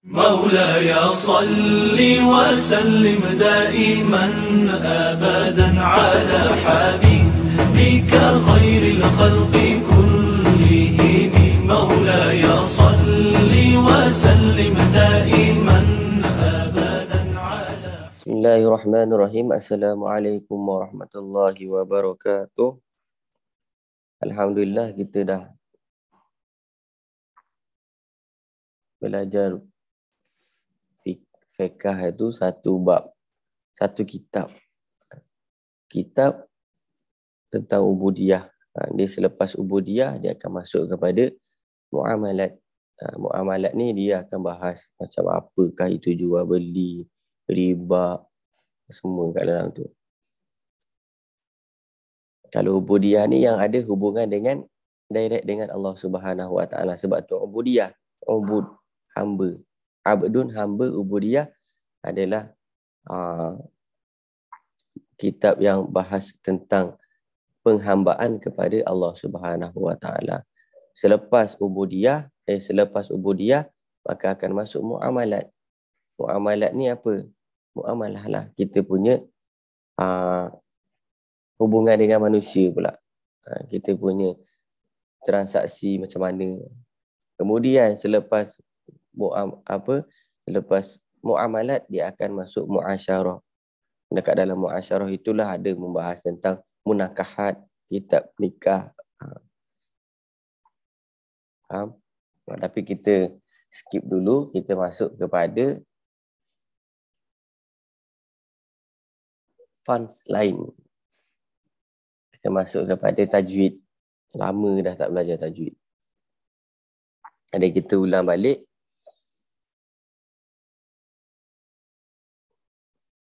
مولاي صل وسلم دائما أبدا على حبيبك خير الخلق كلهم مولاي صل وسلم دائما أبدا على. Bismillahirrahmanirrahim. Assalamualaikum warahmatullahi wabarakatuh. Alhamdulillah kita dah belajar fiqh itu satu bab, satu kitab. Kitab tentang ubudiyah. Dia selepas ubudiyah dia akan masuk kepada muamalat. Muamalat ni dia akan bahas macam apakah itu jual beli, riba, semua kat dalam tu. Kalau ubudiyah ni yang ada hubungan dengan direct dengan Allah Subhanahu Wa Taala. Sebab tu ubudiyah, hamba. Abdun, hamba. Ubudiyah adalah kitab yang bahas tentang penghambaan kepada Allah Subhanahu Wa Taala. Selepas ubudiyah maka akan masuk muamalat. Muamalat ni apa? Muamalah lah. Kita punya hubungan dengan manusia pula. Kita punya transaksi macam mana. Kemudian selepas muamalat dia akan masuk muasyarah. Dekat dalam muasyarah itulah ada membahas tentang munakahat, kitab nikah. Tapi kita skip dulu, kita masuk kepada funds lain. Kita masuk kepada tajwid. Lama dah tak belajar tajwid. Ada kita ulang balik.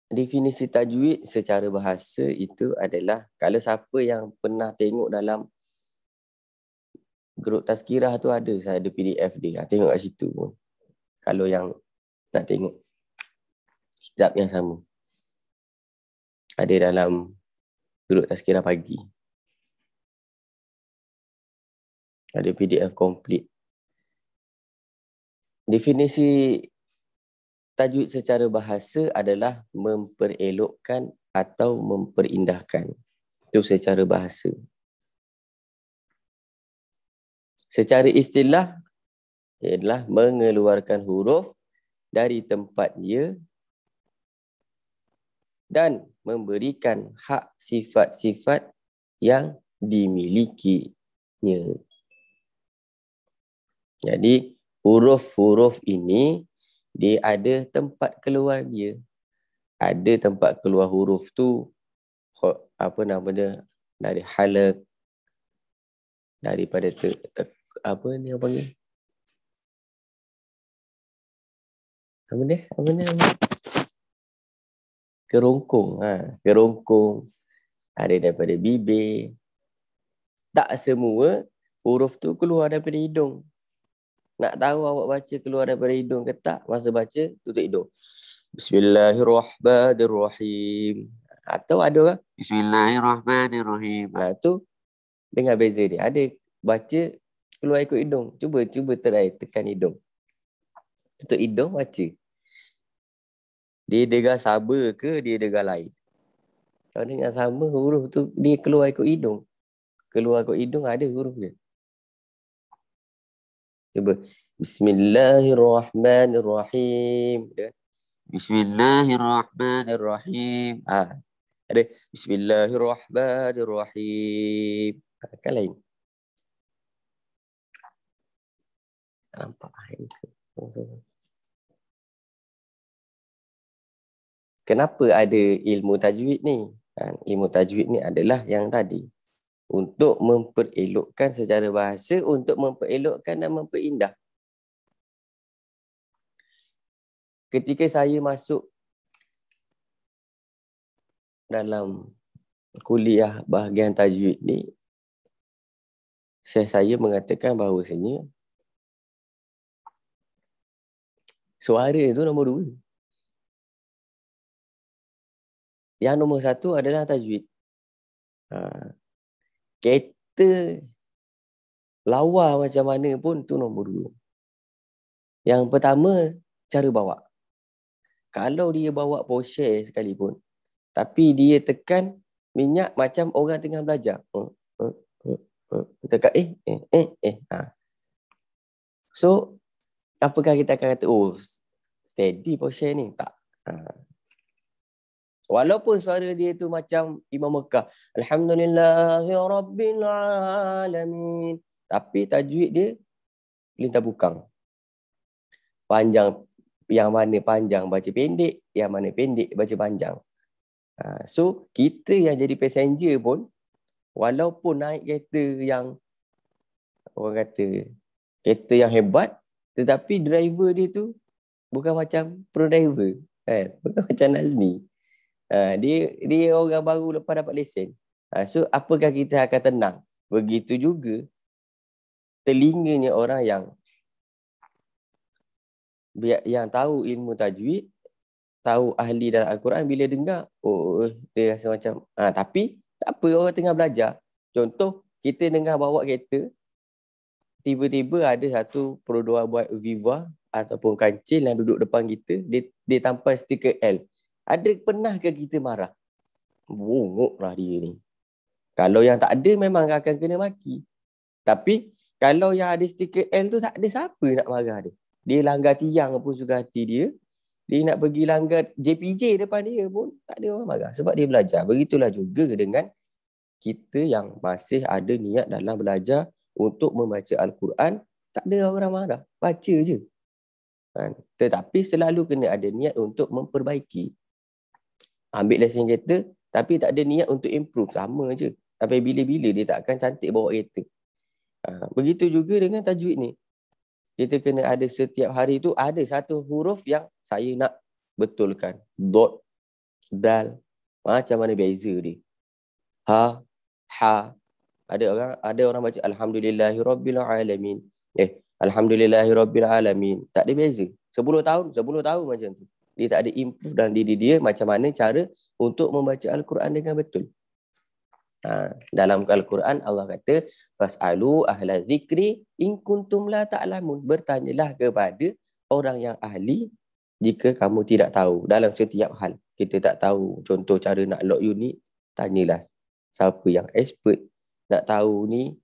Definisi tajwid secara bahasa itu adalah, kalau siapa yang pernah tengok dalam grup tazkirah tu ada, saya ada PDF dia. Tengok kat situ pun. Kalau yang nak tengok kitab yang sama. Ada dalam grup tazkirah pagi. Ada PDF komplit. Definisi tajwid secara bahasa adalah memperelokkan atau memperindahkan. Itu secara bahasa. Secara istilah adalah mengeluarkan huruf dari tempatnya dan memberikan hak sifat-sifat yang dimilikinya. Jadi huruf-huruf ini dia ada tempat keluar dia. Ada tempat keluar huruf tu dari halaq, daripada apa ni orang panggil? Apa ni? Kerongkong. Kerongkong. Ada daripada bibir. Tak semua huruf tu keluar daripada hidung. Nak tahu awak baca keluar daripada hidung ke tak, masa baca tutup hidung. Bismillahirrahmanirrahim. Atau ada orang Bismillahirrahmanirrahim. Tu dengar beza dia. Ada baca keluar ikut hidung. Cuba try tekan hidung. Tutup hidung baca. Dia dengar sama ke dia dengar lain? Kalau dengar sama, huruf tu dia keluar ikut hidung. Keluar ikut hidung ada huruf dia. Cuba. Bismillahirrahmanirrahim. Bismillahirrahmanirrahim. Ada Bismillahirrahmanirrahim. Kan lain. Nampak. Kenapa ada ilmu tajwid ni? Ilmu tajwid ni adalah yang tadi. Untuk memperelokkan secara bahasa, untuk memperelokkan dan memperindah. Ketika saya masuk dalam kuliah bahagian tajwid ni, saya mengatakan bahawasanya suara tu nombor 2. Yang nombor 1 adalah tajwid. Kereta lawa macam mana pun tu nombor 2. Yang pertama cara bawa. Kalau dia bawa poshare sekalipun, tapi dia tekan minyak macam orang tengah belajar. Tekan So, apakah kita akan kata, oh, steady poshare ni? Tak. Walaupun suara dia tu macam Imam Mekah. Alhamdulillahirabbil alamin. Tapi tajwid dia lintah bukang. Panjang, yang mana panjang baca pendek, yang mana pendek baca panjang. So, kita yang jadi passenger pun, walaupun naik kereta yang, orang kata, kereta yang hebat, tetapi driver dia tu bukan macam pro driver. Bukan macam Nazmi. Dia orang baru lepas dapat lesen. So, apakah kita akan tenang? Begitu juga telinganya orang yang tahu ilmu tajwid, tahu ahli dalam Al-Quran, bila dengar, dia rasa macam, tapi tak apa, orang tengah belajar. Contoh, kita dengar bawa kereta, tiba-tiba ada satu Pro2 buat Viva ataupun kancil yang duduk depan kita, dia tampal stiker L. Ada pernah ke kita marah? Bongok lah dia ni. Kalau yang tak ada, memang akan kena maki. Tapi, kalau yang ada stiker L tu, tak ada siapa nak marah dia. Dia langgar tiang pun suka hati dia. Dia nak pergi langgar JPJ depan dia pun tak ada orang marah. Sebab dia belajar. Begitulah juga dengan kita yang masih ada niat dalam belajar untuk membaca Al-Quran. Tak ada orang marah. Baca je. Tetapi selalu kena ada niat untuk memperbaiki. Ambil lesen kereta, tapi tak ada niat untuk improve. Sama je. Sampai bila-bila dia tak akan cantik bawa kereta. Begitu juga dengan tajwid ni. Kita kena ada setiap hari tu ada satu huruf yang saya nak betulkan. Dot, dal. Macam mana beza dia? Ha, ha. Ada orang baca Alhamdulillahirabbil alamin. Alhamdulillahirabbil alamin. Tak ada beza. 10 tahun macam tu. Dia tak ada improve dalam diri dia macam mana cara untuk membaca Al-Quran dengan betul. Dalam Al-Quran Allah kata fas'alu ahla zikri in kuntum la ta'lamun. Bertanyalah kepada orang yang ahli jika kamu tidak tahu. Dalam setiap hal kita tak tahu, contoh cara nak lock unit, tanyalah siapa yang expert. Nak tahu ni,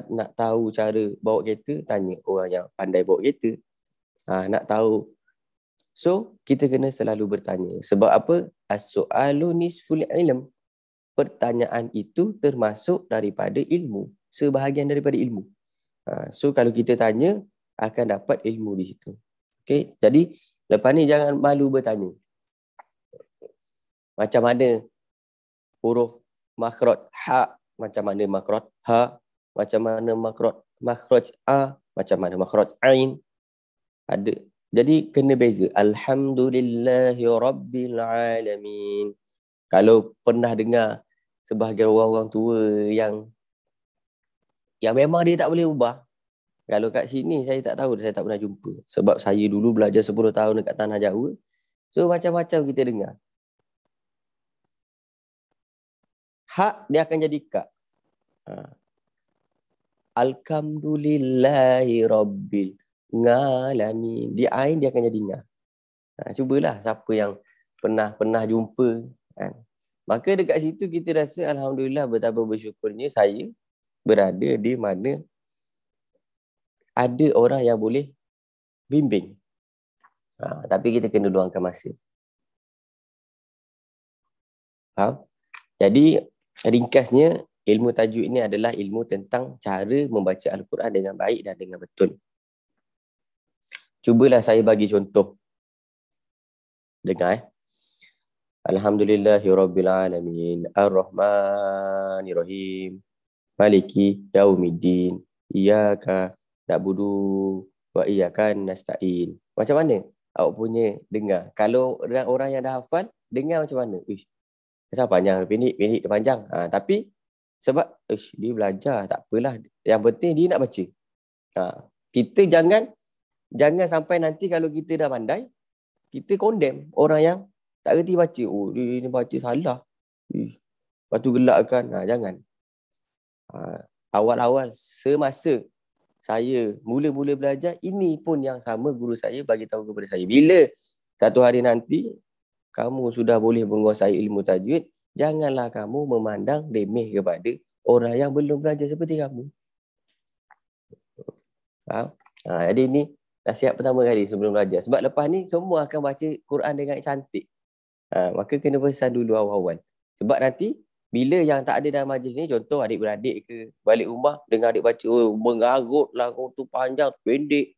nak tahu cara bawa kereta, tanya orang yang pandai bawa kereta. Nak tahu. So kita kena selalu bertanya. Sebab apa? As-su'alu nisful ilm. Pertanyaan itu termasuk daripada ilmu. Sebahagian daripada ilmu. So kalau kita tanya, akan dapat ilmu di situ. Okay? Jadi, lepas ni jangan malu bertanya. Macam mana huruf makhraj ha? Macam mana makhraj ha? Macam mana makhraj a? Macam mana makhraj ain? Ada. Jadi, kena beza. Alhamdulillahirabbil alamin. Kalau pernah dengar sebahagian orang-orang tua yang memang dia tak boleh ubah. Kalau kat sini saya tak tahu, saya tak pernah jumpa. Sebab saya dulu belajar 10 tahun dekat Tanah Jawa. So macam-macam kita dengar. Hak dia akan jadi kak. Alhamdulillahirabbil alamin. Di ain dia akan jadi ngah. Cubalah siapa yang pernah jumpa. Maka dekat situ kita rasa alhamdulillah betapa bersyukurnya saya berada di mana ada orang yang boleh bimbing. Tapi kita kena luangkan masa. Faham? Jadi ringkasnya ilmu tajwid ini adalah ilmu tentang cara membaca Al-Quran dengan baik dan dengan betul. Cubalah saya bagi contoh. Dengar Alhamdulillahirabbil alamin arrahmanirrahim maliki yaumiddin iyyaka na'budu wa iyyaka nasta'in. Macam mana awak punya dengar? Kalau orang yang dah hafal, dengar macam mana? Kenapa panjang pendek panjang. Tapi sebab dia belajar, tak apalah. Yang penting dia nak baca. Kita jangan sampai nanti kalau kita dah pandai, kita condemn orang yang tak kerti baca. Dia ni baca salah. Lepas tu gelakkan. Jangan. Awal-awal semasa saya mula-mula belajar, ini pun yang sama guru saya bagi tahu kepada saya. Bila satu hari nanti kamu sudah boleh menguasai ilmu tajwid, janganlah kamu memandang remeh kepada orang yang belum belajar seperti kamu. Faham? Jadi ini nasihat pertama kali sebelum belajar. Sebab lepas ni semua akan baca Quran dengan cantik. Maka kena pesan dulu awal-awal. Sebab nanti bila yang tak ada dalam majlis ni, contoh adik-beradik ke balik rumah dengar adik baca, oh, mengarut lah kau tu panjang, pendek.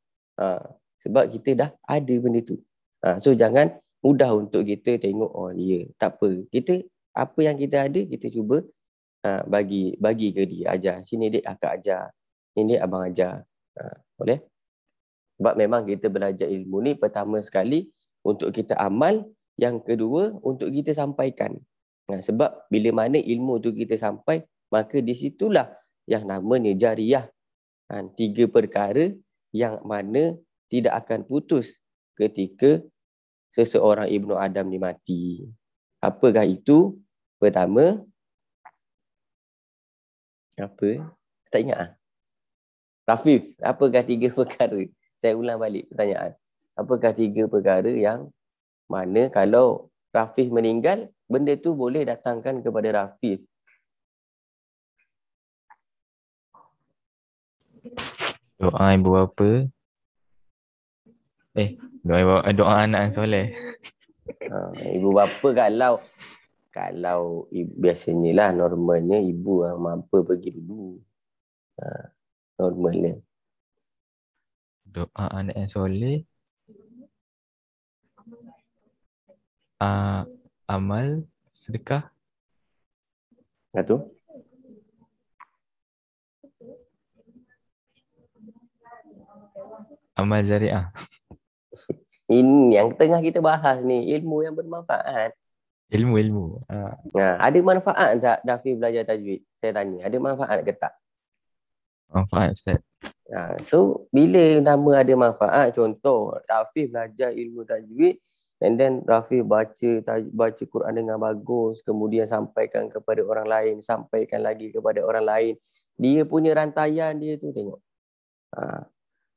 Sebab kita dah ada benda tu. So jangan mudah untuk kita tengok, oh dia, tak apa. Kita, apa yang kita ada, kita cuba bagi ke dia, ajar. Sini dek akak ajar. Ini dek abang ajar. Boleh? Sebab memang kita belajar ilmu ni pertama sekali untuk kita amal, yang kedua untuk kita sampaikan. Sebab bila mana ilmu tu kita sampai, maka di situlah yang namanya jariyah. 3 perkara yang mana tidak akan putus ketika seseorang Ibnu Adam ni mati. Apakah itu? Pertama, apa? Tak ingat Rafif, apakah 3 perkara? Saya ulang balik pertanyaan. Apakah 3 perkara yang mana kalau Rafif meninggal, benda tu boleh datangkan kepada Rafif? Doa ibu bapa. Doa anak yang soleh. Ibu bapa kalau biasanya lah, normalnya ibu yang mampu pergi dulu. Normalnya. Doa anak yang soleh. Amal, sedekah. Itu? Amal jariah. Ini yang tengah kita bahas ni, ilmu yang bermanfaat. Ilmu. Ada manfaat tak Dafi belajar tajwid? Saya tanya, ada manfaat ke tak? Manfaat, Ustaz. So, bila nama ada manfaat, contoh Dafi belajar ilmu tajwid, and then Rafi baca Quran dengan bagus, kemudian sampaikan kepada orang lain, sampaikan lagi kepada orang lain. Dia punya rantaian dia tu, tengok.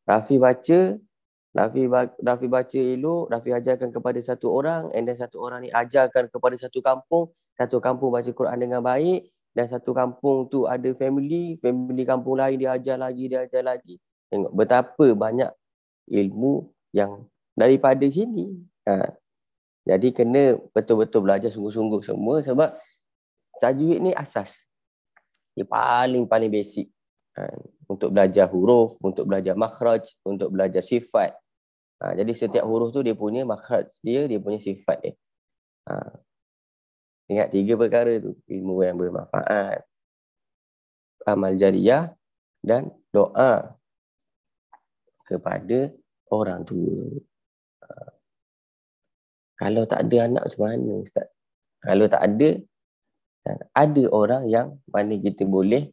Rafi baca elok, Rafi ajarkan kepada satu orang, and then satu orang ni ajarkan kepada satu kampung baca Quran dengan baik, dan satu kampung tu ada family kampung lain dia ajar lagi. Tengok betapa banyak ilmu yang daripada sini. Jadi kena betul-betul belajar sungguh-sungguh semua, sebab tajwid ni asas. Dia paling basic. Untuk belajar huruf, untuk belajar makhraj, untuk belajar sifat. Jadi setiap huruf tu dia punya makhraj dia punya sifat dia. Ingat 3 perkara tu, ilmu yang bermanfaat, amal jariyah, dan doa kepada orang tua. Kalau tak ada anak macam mana, Ustaz? Kalau tak ada orang yang mana kita boleh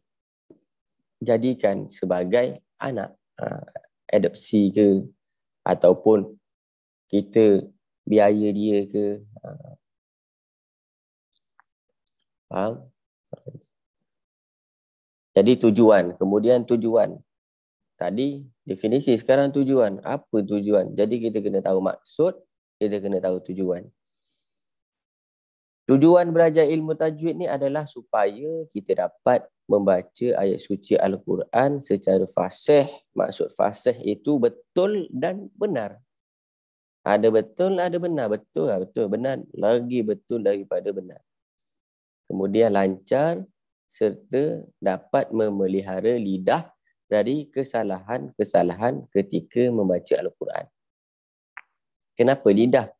jadikan sebagai anak, adopsi ke, ataupun kita biaya dia ke. Faham? Jadi tujuan, kemudian tujuan. Tadi definisi, sekarang tujuan. Apa tujuan? Jadi kita kena tahu maksud, kita kena tahu tujuan. Tujuan belajar ilmu tajwid ni adalah supaya kita dapat membaca ayat suci Al-Quran secara fasih. Maksud fasih itu betul dan benar. Ada betul, ada benar. Betul, benar. Lagi betul daripada benar. Kemudian lancar serta dapat memelihara lidah dari kesalahan-kesalahan ketika membaca Al-Quran. Kenapa lidah?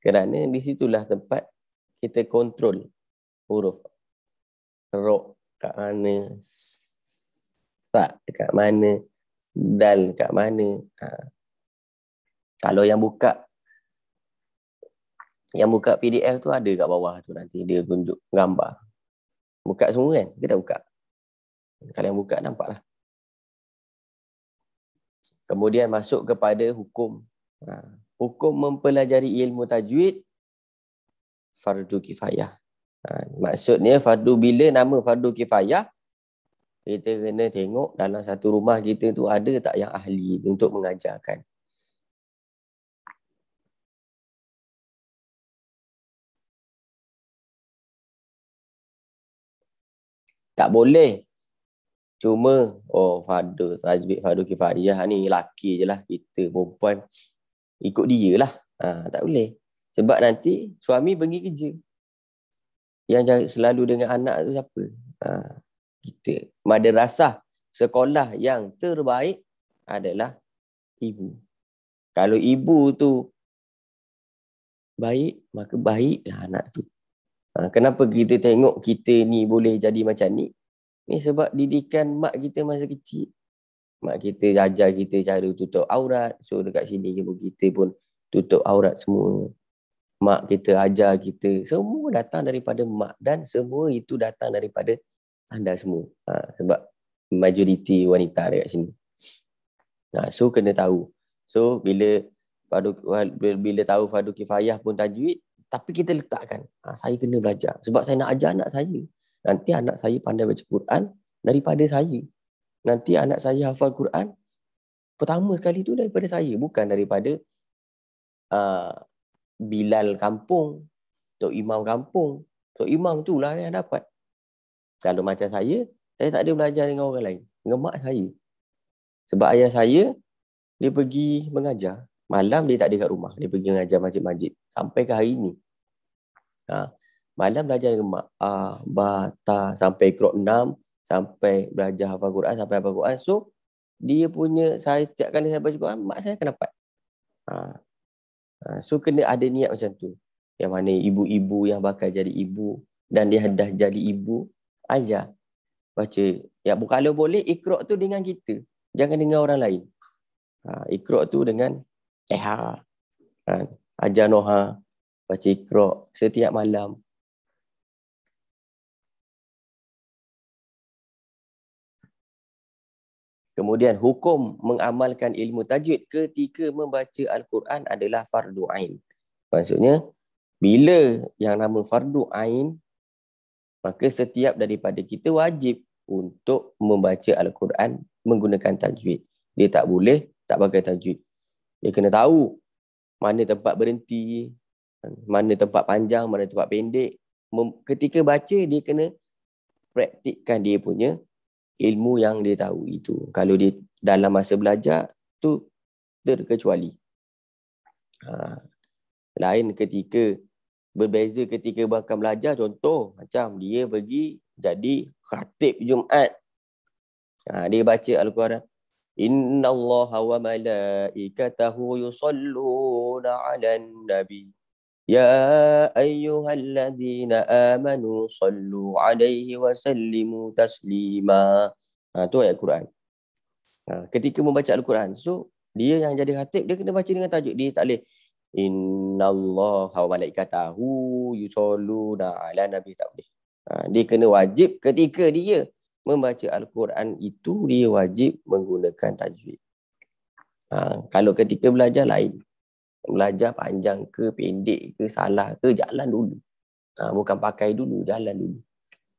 Kerana di situlah tempat kita kontrol huruf. Ro kat mana, sa dekat mana, dal dekat mana. Kalau yang buka PDF tu ada kat bawah tu, nanti dia tunjuk gambar. Buka semua kan? Kita buka. Kalau yang buka nampaklah. Kemudian masuk kepada hukum. Hukum mempelajari ilmu tajwid fardu kifayah. Maksudnya bila nama fardu kifayah, Kita kena tengok dalam satu rumah kita tu ada tak yang ahli untuk mengajarkan. Tak boleh. Cuma, fardu kifayah ni laki je lah. Kita perempuan ikut dia lah. Tak boleh. Sebab nanti suami pergi kerja. Yang selalu dengan anak tu siapa? Kita. Madrasah sekolah yang terbaik adalah ibu. Kalau ibu tu baik, maka baiklah anak tu. Kenapa kita tengok kita ni boleh jadi macam ni? Ni sebab didikan mak kita masa kecil. Mak kita ajar kita cara tutup aurat. So dekat sini kita pun tutup aurat semua. Mak kita ajar kita. Semua datang daripada mak. Dan semua itu datang daripada anda semua. Sebab majoriti wanita dekat sini. So kena tahu. So bila tahu fardu kifayah pun tajwid, tapi kita letakkan, saya kena belajar. Sebab saya nak ajar anak saya. Nanti anak saya pandai baca Quran daripada saya. Nanti anak saya hafal Quran pertama sekali tu daripada saya. Bukan daripada Bilal kampung, Tok Imam kampung. Tok Imam tu lah yang dapat. Kalau macam saya tak ada belajar dengan orang lain. Dengan mak saya. Sebab ayah saya, dia pergi mengajar. Malam dia tak ada kat rumah. Dia pergi mengajar masjid-masjid. Sampai ke hari ni. Malam belajar dengan mak. Sampai Iqra' 6. Sampai belajar hafal Quran. Sampai hafal Quran. So, dia punya, setiap kali saya baca Quran, mak saya akan dapat. So, kena ada niat macam tu. Yang mana ibu-ibu yang bakal jadi ibu. Dan dia dah jadi ibu. Ajar. Baca. Ya, kalau boleh, Iqra' tu dengan kita. Jangan dengan orang lain. Iqra' tu dengan ajar Noha. Baca Iqra' setiap malam. Kemudian hukum mengamalkan ilmu tajwid ketika membaca Al-Quran adalah fardu ain. Maksudnya, bila yang nama fardu ain, maka setiap daripada kita wajib untuk membaca Al-Quran menggunakan tajwid. Dia tak boleh tak pakai tajwid. Dia kena tahu mana tempat berhenti, mana tempat panjang, mana tempat pendek. Ketika baca, dia kena praktikkan dia punya ilmu yang dia tahu itu. Kalau dia dalam masa belajar, tu terkecuali. Lain ketika, berbeza ketika bahkan belajar, contoh, macam dia pergi jadi khatib Jumaat. Dia baca Al-Quran. Inna Allaha wa malaikatahu yusalluna 'alan nabi. Ya ayyuhalladzina amanu sallu 'alaihi wa sallimu taslima. Tu ayat Quran. Ketika membaca Al-Quran, so dia yang jadi khatib, dia kena baca dengan tajuk. Dia tak boleh Inna Allaha wa malaikatahu yusalluna 'alan nabi, tak boleh. Dia kena wajib ketika dia membaca Al-Quran itu, dia wajib menggunakan tajwid. Kalau ketika belajar lain. Belajar panjang ke, pendek ke, salah ke, jalan dulu. Bukan pakai dulu, jalan dulu.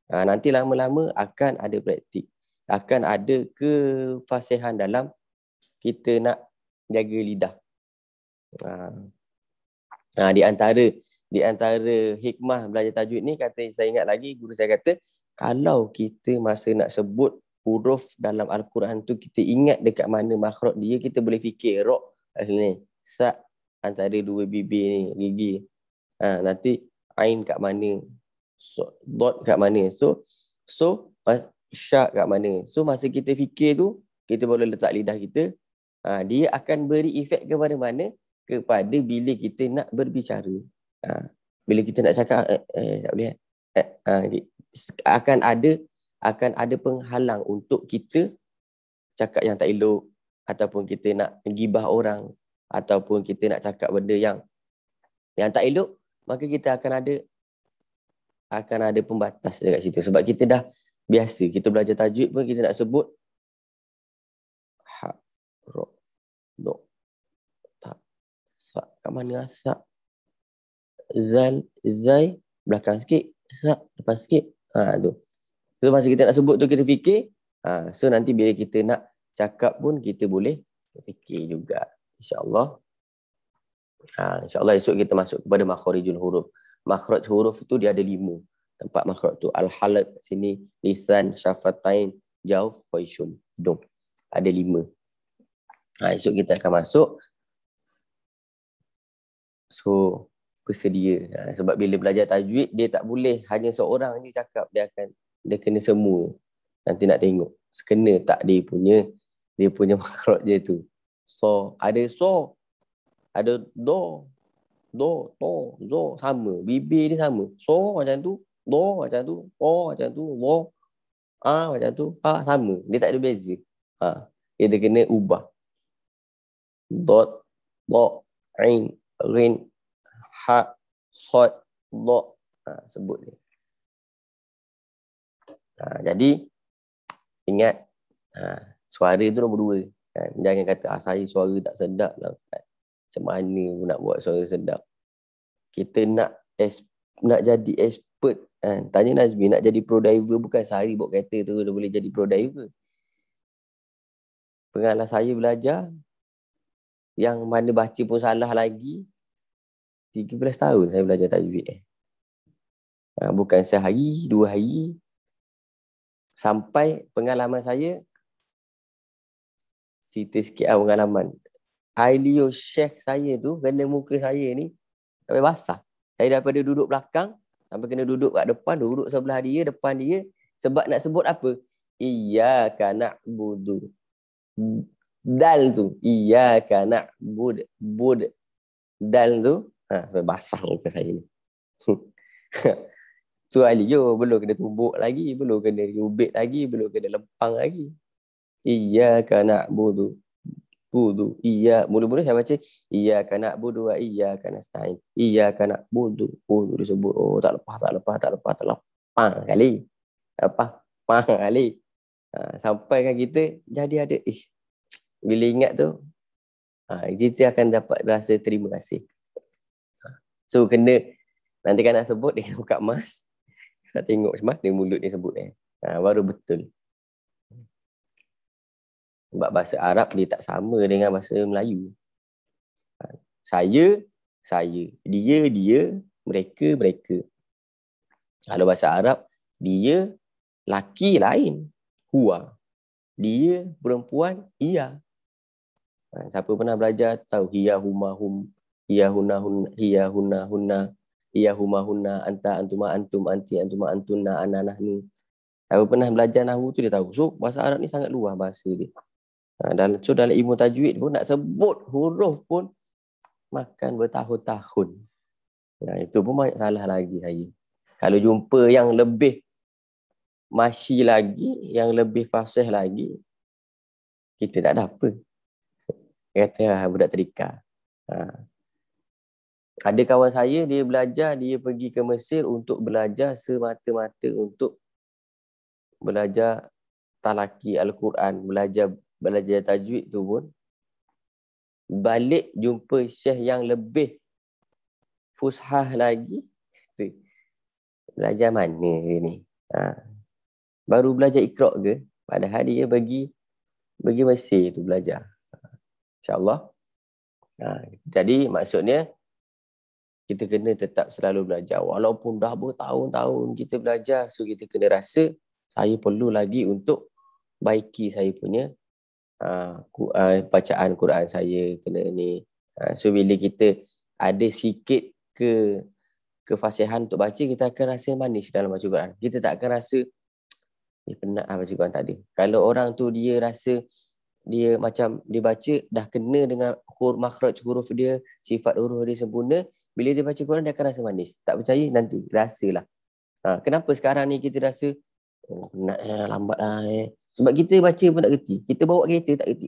Nanti lama-lama akan ada praktik. Akan ada kefasihan dalam kita nak jaga lidah. Di antara hikmah belajar tajwid ni, saya ingat lagi, guru saya kata, kalau kita masa nak sebut huruf dalam Al-Quran tu, kita ingat dekat mana makhraj dia, kita boleh fikir ra ni, sa antara dua bibir ni, gigi. Nanti ain kat mana, dot kat mana. So syak kat mana. So masa kita fikir tu, kita boleh letak lidah kita. Dia akan beri efek kepada mana? Kepada bila kita nak berbicara. Bila kita nak cakap, tak boleh. Akan ada penghalang untuk kita cakap yang tak elok, ataupun kita nak gibah orang, ataupun kita nak cakap benda yang tak elok, maka kita akan ada pembatas dekat situ. Sebab kita dah biasa, kita belajar tajwid pun kita nak sebut ha, ro, do, ta, sa, kat mana sa, zal, zai, belakang sikit, sa, depan sikit. Tu. So masa kita nak sebut tu, kita fikir, So nanti bila kita nak cakap pun kita boleh fikir juga. InsyaAllah. InsyaAllah esok kita masuk kepada makharijul huruf. Makhraj huruf tu dia ada 5. Tempat makhraj tu al-halaq sini, lisan, syafatain, jauf, khayshum, hidung. Ada 5. Esok kita akan masuk. So bersedia. Sebab bila belajar tajwid dia tak boleh hanya seorang ni cakap, dia kena semua. Nanti nak tengok sekena tak dia punya makhraj dia tu. So ada ada do, to, zo, sama. Bibir dia sama. So macam tu, do macam tu, o macam tu, wo, macam tu, sama. Dia tak ada beza. Kita kena ubah. Dot, do, ain, rin, ha, sod, do. Sebut ni. Jadi ingat, suara tu nombor 2. Jangan kata saya suara tak sedap lah. Macam mana nak buat suara sedap? Kita nak jadi expert. Tanya Nazmi, nak jadi pro diver bukan sehari bawa kereta tu dah boleh jadi pro diver. Pengalaman saya belajar, yang mana baca pun salah lagi, 13 tahun saya belajar tajwid. Bukan sehari, 2 hari. Sampai pengalaman saya, cerita sikit pengalaman. Ailio Syekh saya tu kena muka saya ni sampai basah. Saya daripada duduk belakang sampai kena duduk kat depan, duduk sebelah dia, depan dia. Sebab nak sebut apa? Iyyaka na'budu. Dal tu. Iyyaka na'bud. Bud. Dal tu. Sampai basah muka saya ni. Tu Ailio belum kena tumbuk lagi, belum kena ubit lagi, belum kena lempang lagi. Iyyaka na'budu. Budu. Mula-mula saya baca iyyaka na'budu wa iyyaka nasta'in. Iyyaka na'budu. Budu disebut. Oh, tak lepas kali. Sampai kan kita jadi ada bila ingat tu, kita akan dapat rasa terima kasih. So kena nanti kan nak sebut dia kena buka mask. Nak tengok macam mana mulut dia sebut baru betul. Sebab bahasa Arab dia tak sama dengan bahasa Melayu. Saya. Dia, mereka. Kalau bahasa Arab, dia, laki lain. Huwa. Dia, perempuan, ia. Siapa pernah belajar tahu. Hiya, huma, hum. Hiya, hunna, hunna. Hiya, huma, hunna. Anta, antuma, antum, anti, antuma, antuna, ana, nahnu. Siapa pernah belajar nahwu tu dia tahu. So, bahasa Arab ni sangat luas bahasa dia. Dalam ilmu tajwid pun nak sebut huruf pun makan bertahun-tahun. Itu pun banyak salah lagi saya. Kalau jumpa yang lebih masyi lagi, yang lebih fasih lagi, kita tak ada apa. Kata budak tadika. Ada kawan saya, dia belajar, dia pergi ke Mesir untuk belajar semata-mata untuk belajar talaki Al-Quran, belajar tajwid tu pun balik jumpa syekh yang lebih fushah lagi, kata, belajar mana dia ni? Baru belajar Iqra' ke? Padahal dia pergi Mesir tu belajar. InsyaAllah. Jadi maksudnya kita kena tetap selalu belajar. Walaupun dah bertahun-tahun kita belajar, so kita kena rasa saya perlu lagi untuk baiki saya punya bacaan Quran saya kena ni. So bila kita ada sikit kefasihan untuk baca, kita akan rasa manis dalam baca Quran. Kita tak akan rasa penat baca Quran, tak ada. Kalau orang tu dia rasa dia macam dia baca dah kena dengan makhraj huruf dia, sifat huruf dia sempurna, bila dia baca Quran dia akan rasa manis. Tak percaya nanti rasalah. Kenapa sekarang ni kita rasa penat lambat sebab kita baca pun tak kerti. Kita bawa kereta tak kerti.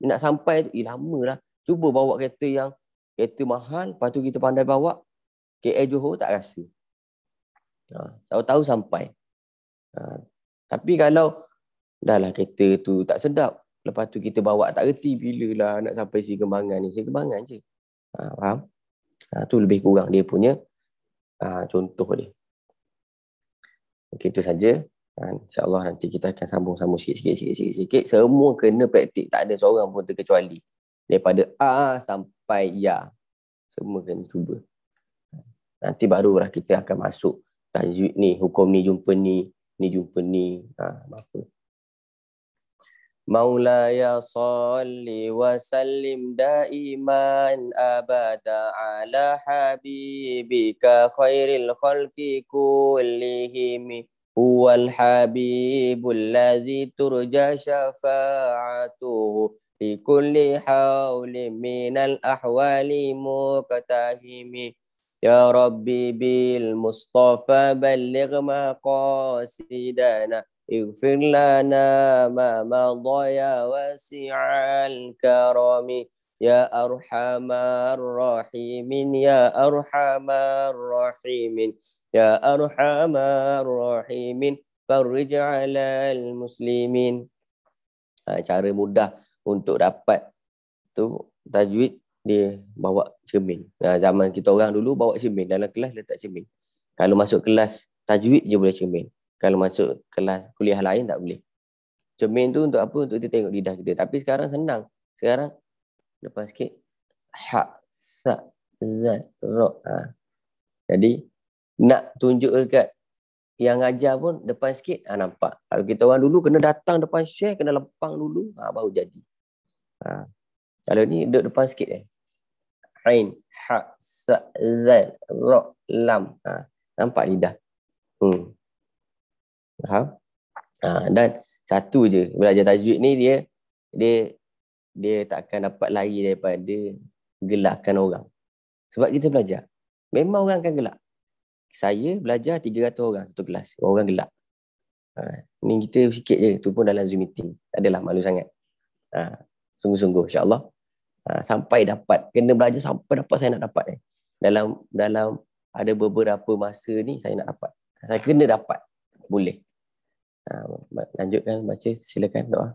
Nak sampai tu, lama lah. Cuba bawa kereta mahal, lepas tu kita pandai bawa. KL Johor tak rasa. Tahu-tahu sampai. Tapi kalau dah lah kereta tu tak sedap, lepas tu kita bawa tak kerti, bila lah nak sampai si Kembangan ni. Si Kembangan je. Faham? Tu lebih kurang dia punya contoh dia. Okey, itu saja. InsyaAllah nanti kita akan sambung-sambung sikit. Semua kena praktik. Tak ada seorang pun terkecuali. Daripada A sampai Ya. Semua kena cuba. Nanti barulah kita akan masuk tajwid ni. Hukum ni jumpa ni. Ni jumpa ni. Apa. Maulaya salli wa sallim daiman abada ala habibika khairil khalqi kullihim huwal habibul ladzi turja syafa'atuhu li kulli hawlin minal ahwali muqtahimi ya rabbi bil mustafa balligh maqasidana اغفر لنا ما مضى يا واسع الكرم يا أرحم الراحمين يا أرحم الراحمين يا أرحم الراحمين فرج على المسلمين. Cara mudah untuk dapat tu tajwid, dia bawa cermin. Zaman kita orang dulu bawa cermin, dalam kelas letak cermin. Kalau masuk kelas tajwid je boleh cermin. Kalau masuk kelas kuliah lain tak boleh. Cermin tu untuk apa? Untuk dia tengok lidah kita. Tapi sekarang senang. Sekarang depan sikit. Ha, sa, za, ro. Jadi nak tunjuk dekat yang ajar pun depan sikit nampak. Kalau kita orang dulu kena datang depan syekh, kena lempang dulu baru jadi. Kalau ni duduk depan sikit Ain, ha, sa, za, ro, lam. Nampak lidah. Faham? Dan satu je belajar tajwid ni dia tak akan dapat lari daripada gelakkan orang. Sebab kita belajar. Memang orang akan gelak. Saya belajar 300 orang satu kelas. Orang gelak. Ni kita sikit je. Tu pun dalam Zoom meeting. Tak adalah malu sangat. Sungguh-sungguh insyaAllah. Sampai dapat. Kena belajar sampai dapat saya nak dapat. Dalam ada beberapa masa ni saya nak dapat. Saya kena dapat. Boleh. Lanjutkan baca, silakan doa.